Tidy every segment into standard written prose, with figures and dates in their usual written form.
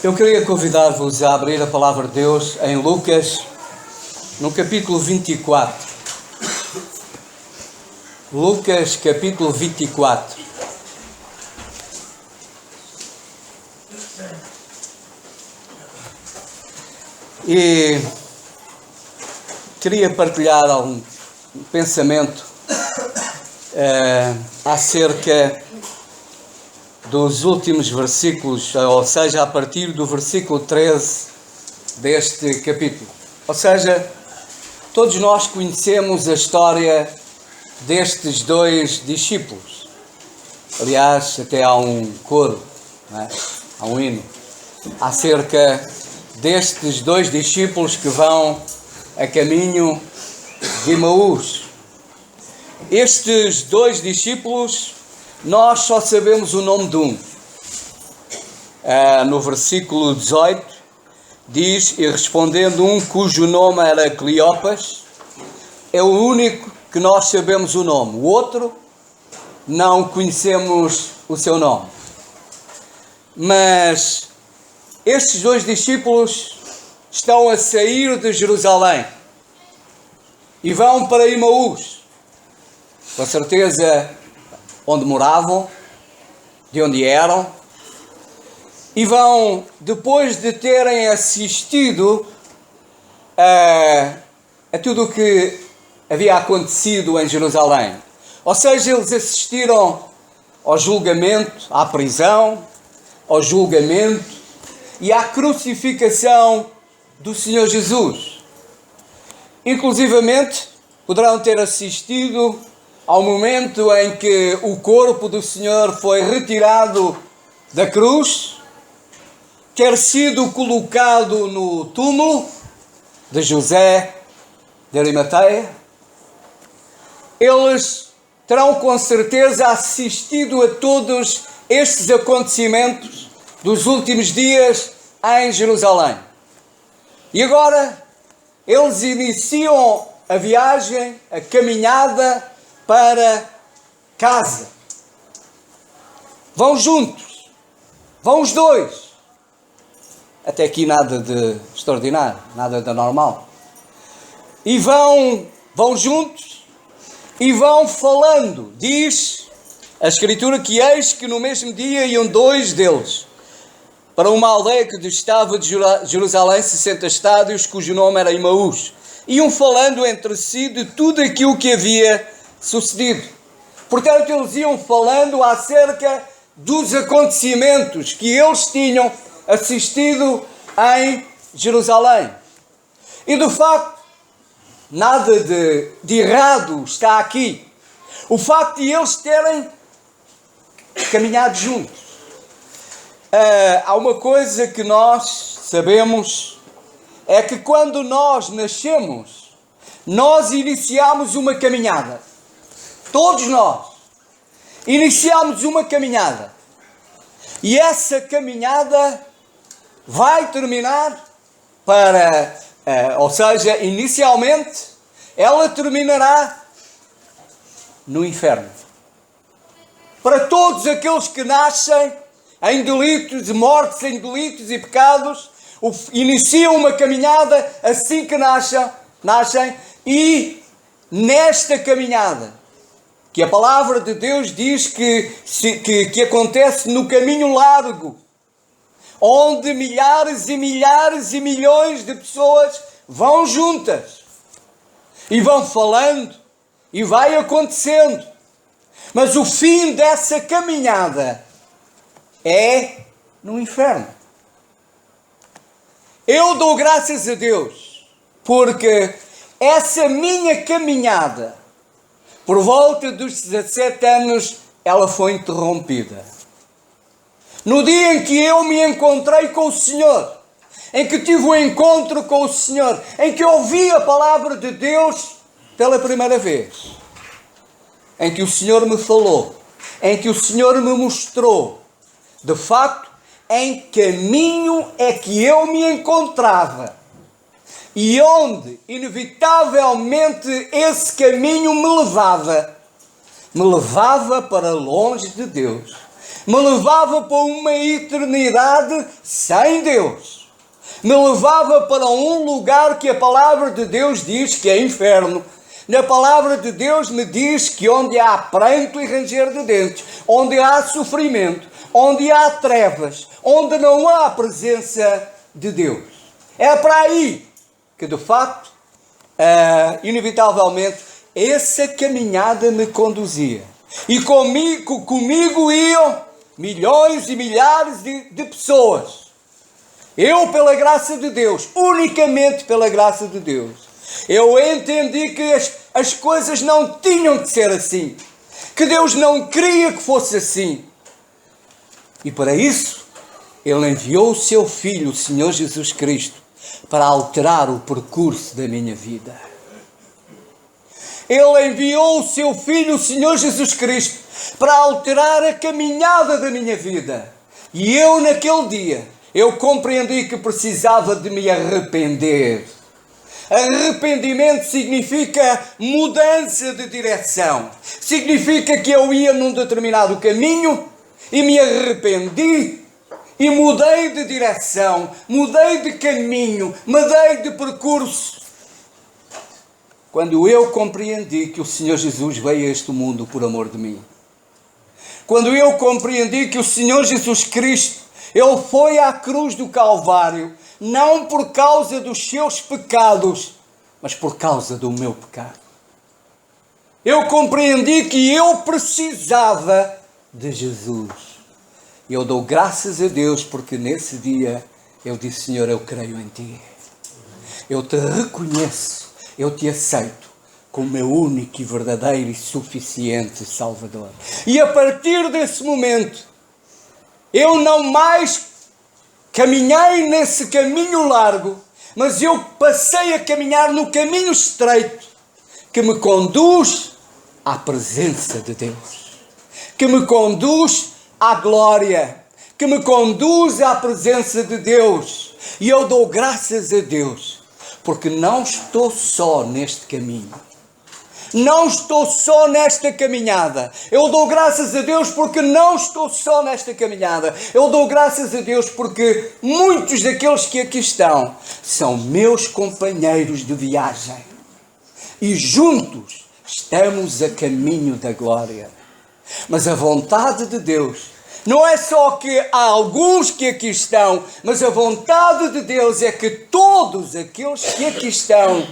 Eu queria convidar-vos a abrir a palavra de Deus em Lucas, no capítulo 24. Lucas, capítulo 24. E queria partilhar algum pensamento acerca dos últimos versículos, ou seja, a partir do versículo 13 deste capítulo. Ou seja, todos nós conhecemos a história destes dois discípulos. Aliás, até há um coro, não é? Há um hino acerca destes dois discípulos que vão a caminho de Emaús. Estes dois discípulos, nós só sabemos o nome de um. No versículo 18 diz: e respondendo um cujo nome era Cleopas, é o único que nós sabemos o nome. O outro, não conhecemos o seu nome. Mas estes dois discípulos estão a sair de Jerusalém e vão para Emaús. Com certeza onde moravam, de onde eram, e vão, depois de terem assistido a tudo o que havia acontecido em Jerusalém. Ou seja, eles assistiram ao julgamento, à prisão, ao julgamento e à crucificação do Senhor Jesus. Inclusivamente, poderão ter assistido ao momento em que o corpo do Senhor foi retirado da cruz, ter sido colocado no túmulo de José de Arimateia. Eles terão com certeza assistido a todos estes acontecimentos dos últimos dias em Jerusalém. E agora eles iniciam a viagem, a caminhada para casa. Vão juntos. Vão os dois. Até aqui nada de extraordinário, nada de anormal. E vão juntos e vão falando. Diz a Escritura que eis que no mesmo dia iam dois deles para uma aldeia que distava de Jerusalém 60 estádios, cujo nome era Emaús. Iam falando entre si de tudo aquilo que havia sucedido. Portanto, eles iam falando acerca dos acontecimentos que eles tinham assistido em Jerusalém. E de facto, nada de errado está aqui. O facto de eles terem caminhado juntos. Há uma coisa que nós sabemos, é que quando nós nascemos, nós iniciamos uma caminhada. Todos nós iniciamos uma caminhada. E essa caminhada vai terminar ou seja, inicialmente, ela terminará no inferno. Para todos aqueles que nascem em delitos, mortes em delitos e pecados, iniciam uma caminhada assim que nascem, e nesta caminhada, que a palavra de Deus diz que acontece no caminho largo, onde milhares e milhares e milhões de pessoas vão juntas e vão falando e vai acontecendo. Mas o fim dessa caminhada é no inferno. Eu dou graças a Deus porque essa minha caminhada, por volta dos 17 anos, ela foi interrompida. No dia em que eu me encontrei com o Senhor, em que tive um encontro com o Senhor, em que ouvi a palavra de Deus pela primeira vez, em que o Senhor me falou, em que o Senhor me mostrou, de facto, em que caminho é que eu me encontrava e onde, inevitavelmente, esse caminho me levava para longe de Deus, me levava para uma eternidade sem Deus, me levava para um lugar que a palavra de Deus diz que é inferno. Na palavra de Deus me diz que onde há pranto e ranger de dentes, onde há sofrimento, onde há trevas, onde não há a presença de Deus. É para aí que, de facto, inevitavelmente, essa caminhada me conduzia. E comigo iam milhões e milhares de pessoas. Eu, pela graça de Deus, unicamente pela graça de Deus, eu entendi que as coisas não tinham de ser assim. Que Deus não queria que fosse assim. E para isso, Ele enviou o seu Filho, o Senhor Jesus Cristo, para alterar o percurso da minha vida. Ele enviou o seu Filho, o Senhor Jesus Cristo, para alterar a caminhada da minha vida. E eu, naquele dia, eu compreendi que precisava de me arrepender. Arrependimento significa mudança de direção. Significa que eu ia num determinado caminho e me arrependi e mudei de direção, mudei de caminho, mudei de percurso. Quando eu compreendi que o Senhor Jesus veio a este mundo por amor de mim. Quando eu compreendi que o Senhor Jesus Cristo, Ele foi à cruz do Calvário, não por causa dos seus pecados, mas por causa do meu pecado. Eu compreendi que eu precisava de Jesus. E eu dou graças a Deus porque nesse dia eu disse: Senhor, eu creio em Ti. Eu Te reconheço, eu Te aceito como meu único e verdadeiro e suficiente Salvador. E a partir desse momento, eu não mais caminhei nesse caminho largo, mas eu passei a caminhar no caminho estreito que me conduz à presença de Deus, que me conduz à glória, que me conduz à presença de Deus. E eu dou graças a Deus, porque não estou só neste caminho. Não estou só nesta caminhada. Eu dou graças a Deus porque não estou só nesta caminhada. Eu dou graças a Deus porque muitos daqueles que aqui estão são meus companheiros de viagem. E juntos estamos a caminho da glória. Mas a vontade de Deus não é só que há alguns que aqui estão, mas a vontade de Deus é que todos aqueles que aqui estão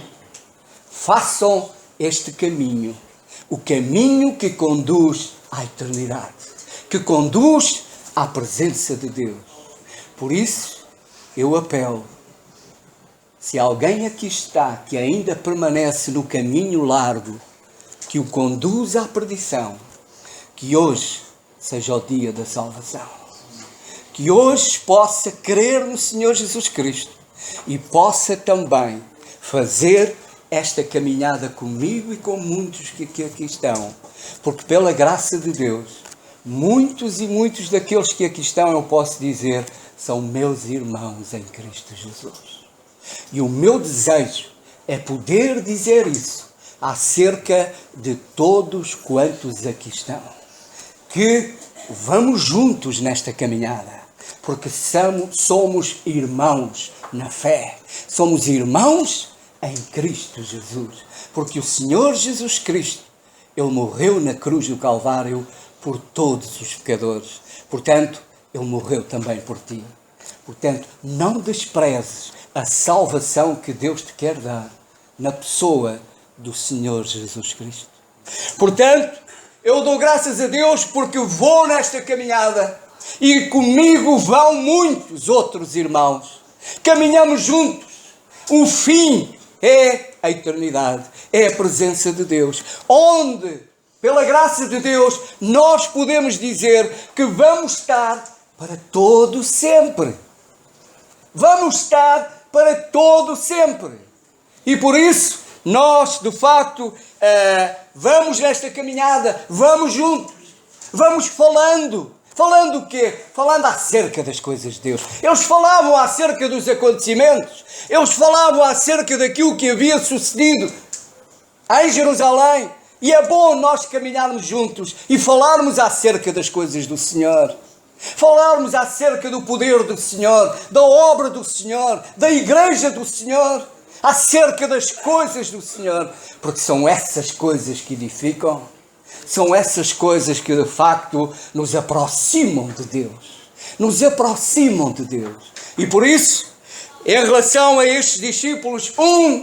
façam este caminho, o caminho que conduz à eternidade, que conduz à presença de Deus. Por isso, eu apelo, se alguém aqui está que ainda permanece no caminho largo, que o conduz à perdição, que hoje seja o dia da salvação. Que hoje possa crer no Senhor Jesus Cristo e possa também fazer esta caminhada comigo e com muitos que aqui estão. Porque pela graça de Deus, muitos e muitos daqueles que aqui estão, eu posso dizer, são meus irmãos em Cristo Jesus. E o meu desejo é poder dizer isso acerca de todos quantos aqui estão. Que vamos juntos nesta caminhada, porque somos irmãos na fé, somos irmãos em Cristo Jesus, porque o Senhor Jesus Cristo, Ele morreu na cruz do Calvário por todos os pecadores, portanto, Ele morreu também por ti. Portanto, não desprezes a salvação que Deus te quer dar na pessoa do Senhor Jesus Cristo. Portanto, eu dou graças a Deus porque vou nesta caminhada e comigo vão muitos outros irmãos. Caminhamos juntos. O fim é a eternidade, é a presença de Deus, onde, pela graça de Deus, nós podemos dizer que vamos estar para todo sempre. Vamos estar para todo sempre. E por isso, nós, de facto, vamos nesta caminhada, vamos juntos, vamos falando. Falando o quê? Falando acerca das coisas de Deus. Eles falavam acerca dos acontecimentos. Eles falavam acerca daquilo que havia sucedido em Jerusalém. E é bom nós caminharmos juntos e falarmos acerca das coisas do Senhor. Falarmos acerca do poder do Senhor, da obra do Senhor, da igreja do Senhor, acerca das coisas do Senhor, porque são essas coisas que edificam, são essas coisas que de facto nos aproximam de Deus, nos aproximam de Deus. E por isso, em relação a estes discípulos,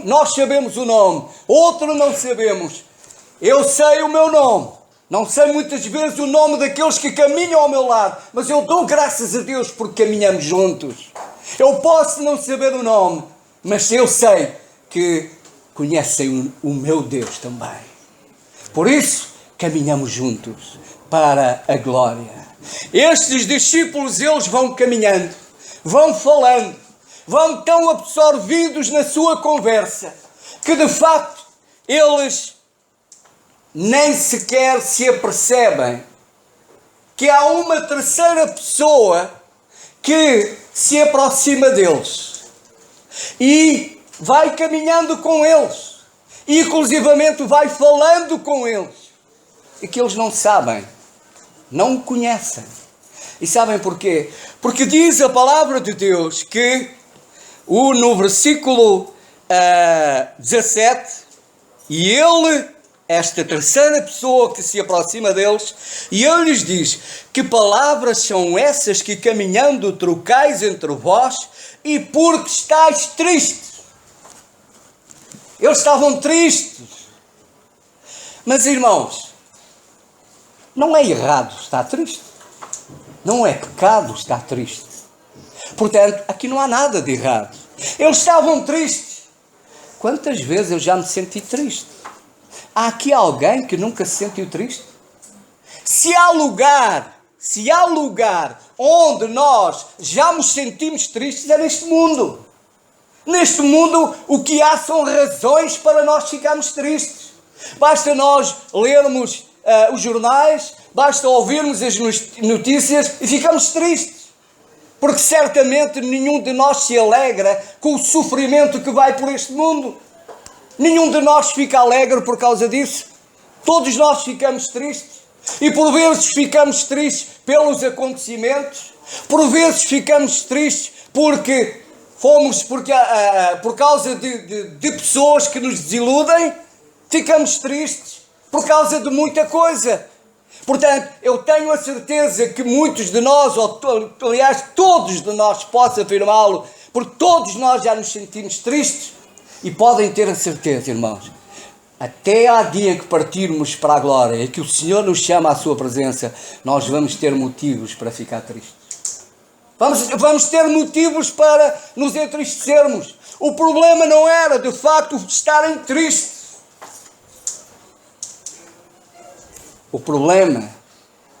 nós sabemos o nome, outro não sabemos. Eu sei o meu nome. Não sei muitas vezes o nome daqueles que caminham ao meu lado, mas eu dou graças a Deus porque caminhamos juntos. Eu posso não saber o nome, mas eu sei que conhecem o meu Deus também. Por isso, caminhamos juntos para a glória. Estes discípulos, eles vão caminhando, vão falando, vão tão absorvidos na sua conversa, que de facto eles nem sequer se apercebem que há uma terceira pessoa que se aproxima deles e vai caminhando com eles, e inclusivamente vai falando com eles, e que eles não sabem, não o conhecem. E sabem porquê? Porque diz a palavra de Deus que no versículo 17, e ele, esta terceira pessoa que se aproxima deles, e ele lhes diz: que palavras são essas que caminhando trocais entre vós, e porque estáis tristes? Eles estavam tristes. Mas irmãos, não é errado estar triste, não é pecado estar triste. Portanto, aqui não há nada de errado. Eles estavam tristes. Quantas vezes eu já me senti triste? Há aqui alguém que nunca se sentiu triste? Se há lugar onde nós já nos sentimos tristes, é neste mundo. Neste mundo, o que há são razões para nós ficarmos tristes. Basta nós lermos os jornais, basta ouvirmos as notícias e ficamos tristes. Porque certamente nenhum de nós se alegra com o sofrimento que vai por este mundo. Nenhum de nós fica alegre por causa disso. Todos nós ficamos tristes. E por vezes ficamos tristes pelos acontecimentos. Por vezes ficamos tristes por causa de pessoas que nos desiludem. Ficamos tristes por causa de muita coisa. Portanto, eu tenho a certeza que muitos de nós, aliás, todos de nós, posso afirmá-lo, porque todos nós já nos sentimos tristes. E podem ter a certeza, irmãos, até ao dia que partirmos para a glória e que o Senhor nos chama à sua presença, nós vamos ter motivos para ficar tristes. Vamos ter motivos para nos entristecermos. O problema não era, de facto, estarem tristes. O problema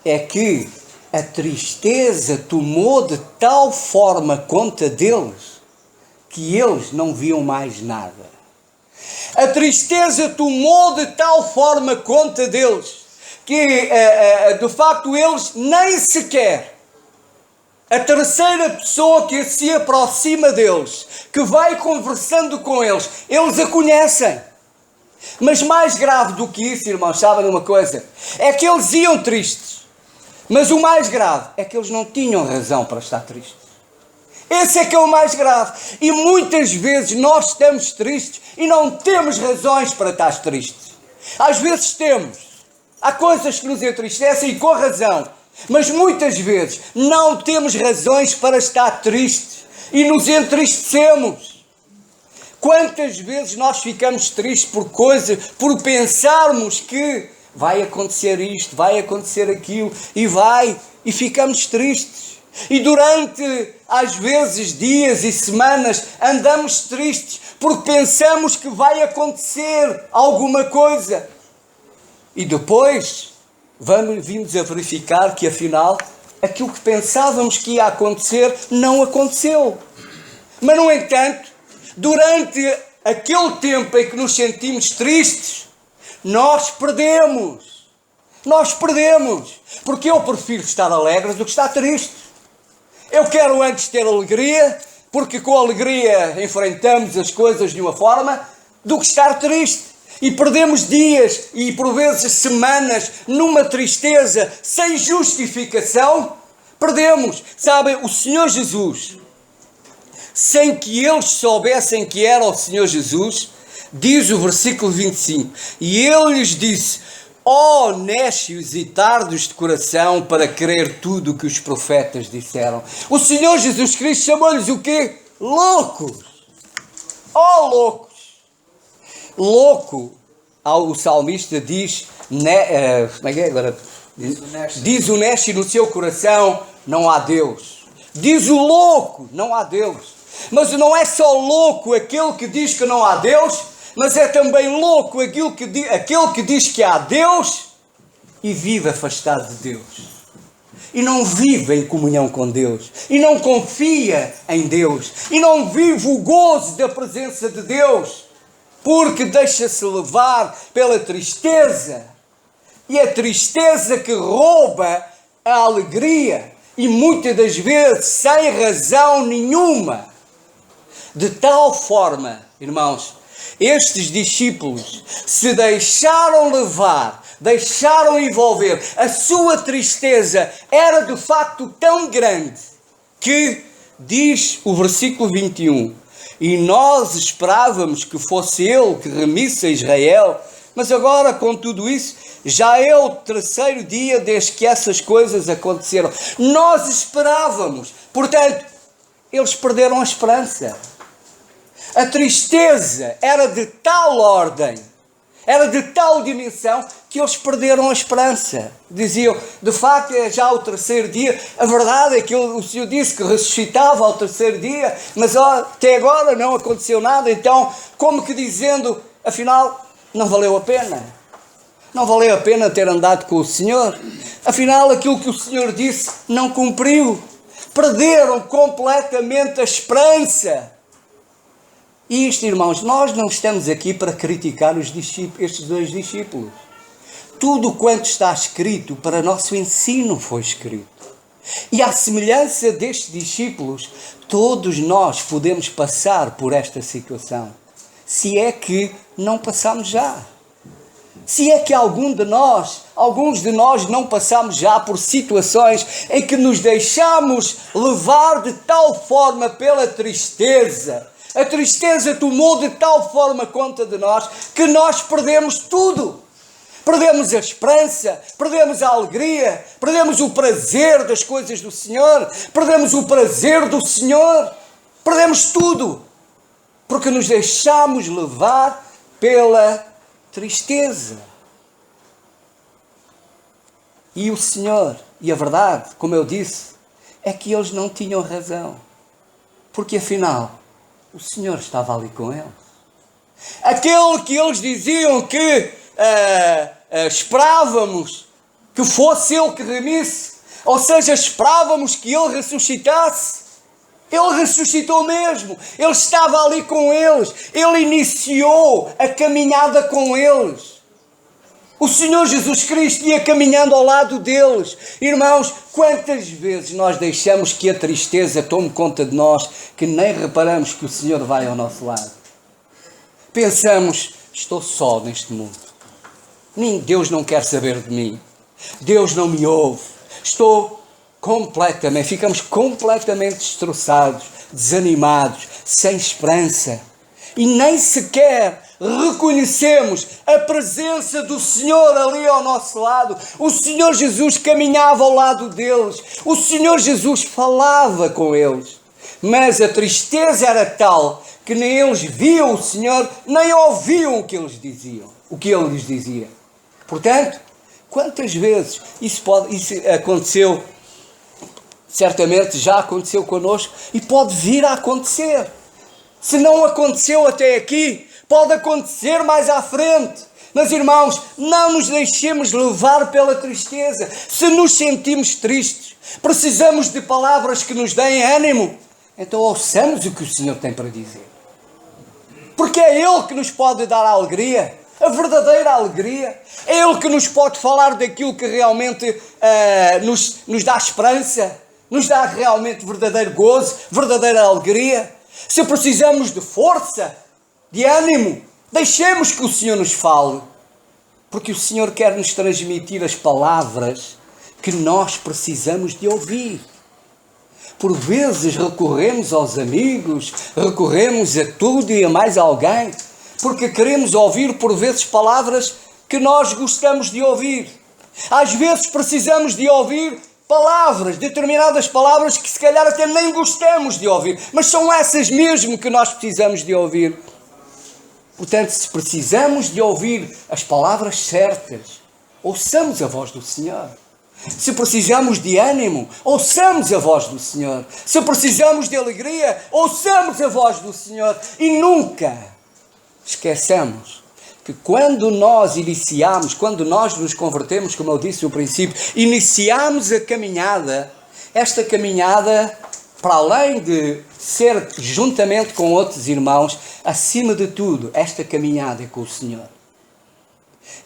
é que a tristeza tomou de tal forma conta deles que eles não viam mais nada. A tristeza tomou de tal forma conta deles que, de facto, eles nem sequer, a terceira pessoa que se aproxima deles, que vai conversando com eles a conhecem. Mas mais grave do que isso, irmãos, sabem uma coisa? É que eles iam tristes. Mas o mais grave é que eles não tinham razão para estar tristes. Esse é que é o mais grave. E muitas vezes nós estamos tristes e não temos razões para estar tristes. Às vezes temos. Há coisas que nos entristecem e com razão. Mas muitas vezes não temos razões para estar tristes e nos entristecemos. Quantas vezes nós ficamos tristes por pensarmos que vai acontecer isto, vai acontecer aquilo, e ficamos tristes. E durante, às vezes, dias e semanas, andamos tristes porque pensamos que vai acontecer alguma coisa. E depois vimos a verificar que, afinal, aquilo que pensávamos que ia acontecer não aconteceu. Mas, no entanto, durante aquele tempo em que nos sentimos tristes, nós perdemos. Porque eu prefiro estar alegre do que estar triste. Eu quero antes ter alegria, porque com alegria enfrentamos as coisas de uma forma, do que estar triste. e perdemos dias e por vezes semanas numa tristeza sem justificação, perdemos. Sabem, o Senhor Jesus, sem que eles soubessem que era o Senhor Jesus, diz o versículo 25, e ele lhes disse: ó nécios e tardos de coração para crer tudo o que os profetas disseram. O Senhor Jesus Cristo chamou-lhes o quê? Loucos. Ó loucos. Louco, o salmista diz, como é que é agora? Diz o nécio no seu coração, não há Deus. Diz o louco, não há Deus. Mas não é só louco aquele que diz que não há Deus, mas é também louco aquele que diz que há Deus e vive afastado de Deus. E não vive em comunhão com Deus. E não confia em Deus. E não vive o gozo da presença de Deus. Porque deixa-se levar pela tristeza. E a tristeza que rouba a alegria. E muitas das vezes sem razão nenhuma. De tal forma, irmãos, estes discípulos se deixaram levar, deixaram envolver. A sua tristeza era de facto tão grande que, diz o versículo 21, e nós esperávamos que fosse ele que remisse a Israel, mas agora com tudo isso, já é o terceiro dia desde que essas coisas aconteceram. Nós esperávamos, portanto, eles perderam a esperança. A tristeza era de tal ordem, era de tal dimensão, que eles perderam a esperança. Diziam, de facto é já o terceiro dia, a verdade é que o Senhor disse que ressuscitava ao terceiro dia, mas até agora não aconteceu nada, então como que dizendo, afinal não valeu a pena. Não valeu a pena ter andado com o Senhor, afinal aquilo que o Senhor disse não cumpriu. Perderam completamente a esperança. E isto, irmãos, nós não estamos aqui para criticar estes dois discípulos. Tudo quanto está escrito para nosso ensino foi escrito. E à semelhança destes discípulos, todos nós podemos passar por esta situação. Se é que não passamos já. Se é que alguns de nós não passamos já por situações em que nos deixamos levar de tal forma pela tristeza. A tristeza tomou de tal forma conta de nós que nós perdemos tudo. Perdemos a esperança, perdemos a alegria, perdemos o prazer das coisas do Senhor, perdemos o prazer do Senhor, perdemos tudo. Porque nos deixamos levar pela tristeza. E o Senhor, e a verdade, como eu disse, é que eles não tinham razão. Porque afinal, o Senhor estava ali com eles. Aquele que eles diziam que esperávamos que fosse ele que remisse, ou seja, esperávamos que ele ressuscitasse. Ele ressuscitou mesmo. Ele estava ali com eles. Ele iniciou a caminhada com eles. O Senhor Jesus Cristo ia caminhando ao lado deles. Irmãos, quantas vezes nós deixamos que a tristeza tome conta de nós, que nem reparamos que o Senhor vai ao nosso lado. Pensamos, estou só neste mundo. Deus não quer saber de mim. Deus não me ouve. Ficamos completamente destroçados, desanimados, sem esperança. E nem sequer reconhecemos a presença do Senhor ali ao nosso lado. O Senhor Jesus caminhava ao lado deles. O Senhor Jesus falava com eles. Mas a tristeza era tal que nem eles viam o Senhor, nem ouviam o que eles diziam, o que Ele lhes dizia. Portanto, quantas vezes isso aconteceu? Certamente já aconteceu connosco e pode vir a acontecer. Se não aconteceu até aqui, pode acontecer mais à frente. Mas, irmãos, não nos deixemos levar pela tristeza. Se nos sentimos tristes, precisamos de palavras que nos deem ânimo, então ouçamos o que o Senhor tem para dizer. Porque é Ele que nos pode dar a alegria, a verdadeira alegria. É Ele que nos pode falar daquilo que realmente nos dá esperança, nos dá realmente verdadeiro gozo, verdadeira alegria. Se precisamos de força, de ânimo, Deixemos que o Senhor nos fale, porque o Senhor quer nos transmitir as palavras que nós precisamos de ouvir. Por vezes recorremos aos amigos, recorremos a tudo e a mais alguém, porque queremos ouvir por vezes palavras que nós gostamos de ouvir. Às vezes precisamos de ouvir palavras, determinadas palavras que se calhar até nem gostamos de ouvir, mas são essas mesmo que nós precisamos de ouvir. Portanto, se precisamos de ouvir as palavras certas, ouçamos a voz do Senhor. Se precisamos de ânimo, ouçamos a voz do Senhor. Se precisamos de alegria, ouçamos a voz do Senhor. E nunca esqueçamos que quando nós iniciamos, quando nós nos convertemos, como eu disse no princípio, iniciamos a caminhada, esta caminhada, para além de ser juntamente com outros irmãos, acima de tudo, esta caminhada é com o Senhor.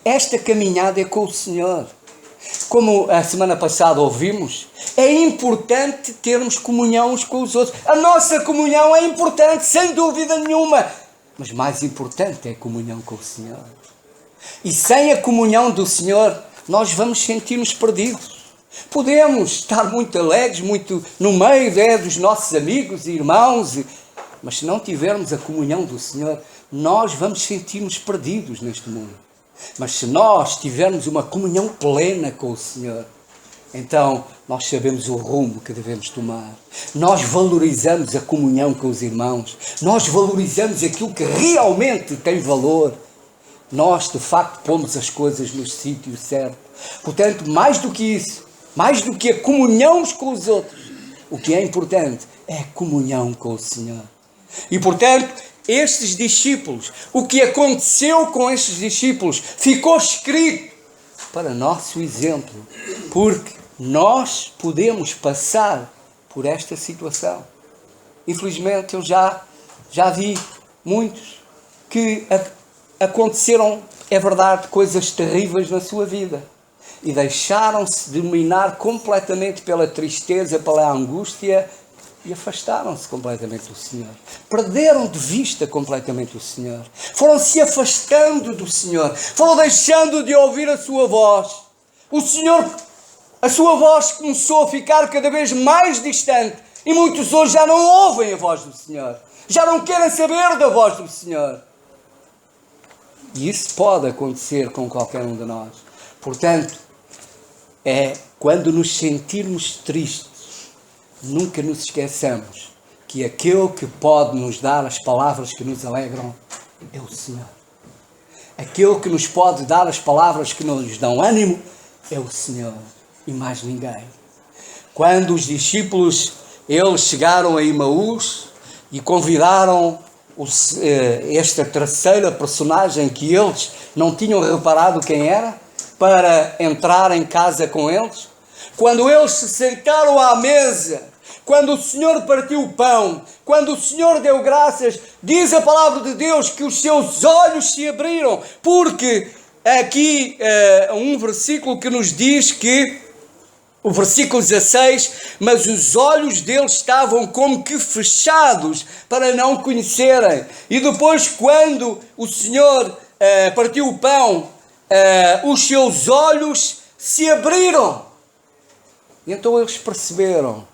Esta caminhada é com o Senhor. Como a semana passada ouvimos, é importante termos comunhão uns com os outros. A nossa comunhão é importante, sem dúvida nenhuma. Mas mais importante é a comunhão com o Senhor. E sem a comunhão do Senhor, nós vamos sentir-nos perdidos. Podemos estar muito alegres, muito no meio dos nossos amigos e irmãos, mas se não tivermos a comunhão do Senhor, nós vamos sentir-nos perdidos neste mundo. Mas se nós tivermos uma comunhão plena com o Senhor, então nós sabemos o rumo que devemos tomar. Nós valorizamos a comunhão com os irmãos. Nós valorizamos aquilo que realmente tem valor. Nós, de facto, pomos as coisas no sítio certo. Portanto, mais do que isso, mais do que a comunhão uns com os outros, o que é importante é a comunhão com o Senhor. E, portanto, estes discípulos, o que aconteceu com estes discípulos, ficou escrito para nosso exemplo, porque nós podemos passar por esta situação. Infelizmente, eu já vi muitos que aconteceram, é verdade, coisas terríveis na sua vida e deixaram-se dominar completamente pela tristeza, pela angústia e afastaram-se completamente do Senhor. Perderam de vista completamente o Senhor. Foram se afastando do Senhor. Foram deixando de ouvir a sua voz. O Senhor, a sua voz começou a ficar cada vez mais distante. E muitos hoje já não ouvem a voz do Senhor. Já não querem saber da voz do Senhor. E isso pode acontecer com qualquer um de nós. Portanto, quando nos sentirmos tristes, nunca nos esqueçamos que aquele que pode nos dar as palavras que nos alegram é o Senhor. Aquele que nos pode dar as palavras que nos dão ânimo é o Senhor e mais ninguém. Quando os discípulos, eles chegaram a Emaús e convidaram esta terceira personagem que eles não tinham reparado quem era, para entrar em casa com eles. Quando eles se sentaram à mesa, quando o Senhor partiu o pão, quando o Senhor deu graças, diz a palavra de Deus que os seus olhos se abriram, porque aqui um versículo que nos diz que, o versículo 16, mas os olhos deles estavam como que fechados para não conhecerem. E depois, quando o Senhor partiu o pão, os seus olhos se abriram. E então eles perceberam.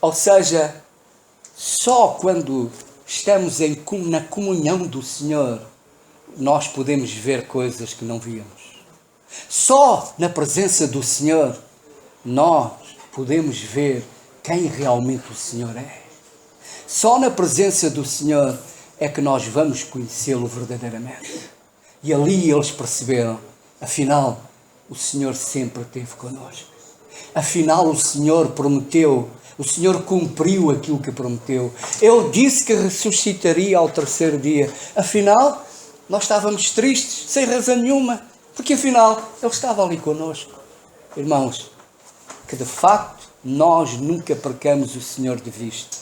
Ou seja, só quando estamos na comunhão do Senhor, nós podemos ver coisas que não víamos. Só na presença do Senhor, nós podemos ver quem realmente o Senhor é. Só na presença do Senhor é que nós vamos conhecê-lo verdadeiramente. E ali eles perceberam, afinal, o Senhor sempre esteve connosco. Afinal, o Senhor prometeu, o Senhor cumpriu aquilo que prometeu. Ele disse que ressuscitaria ao terceiro dia. Afinal, nós estávamos tristes, sem razão nenhuma, porque afinal, Ele estava ali connosco. Irmãos, que de facto nós nunca percamos o Senhor de vista.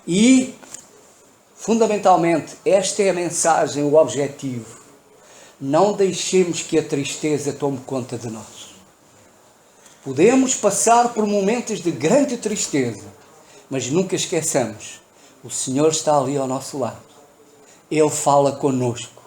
E, fundamentalmente, esta é a mensagem, o objetivo. Não deixemos que a tristeza tome conta de nós. Podemos passar por momentos de grande tristeza, mas nunca esqueçamos, o Senhor está ali ao nosso lado. Ele fala connosco.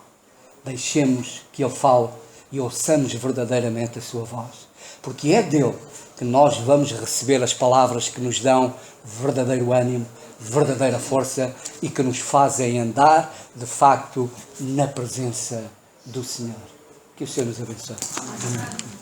deixemos que Ele fale e ouçamos verdadeiramente a sua voz. Porque é dele que nós vamos receber as palavras que nos dão verdadeiro ânimo, verdadeira força e que nos fazem andar, de facto, na presença do Senhor. Que o Senhor nos abençoe. Amém.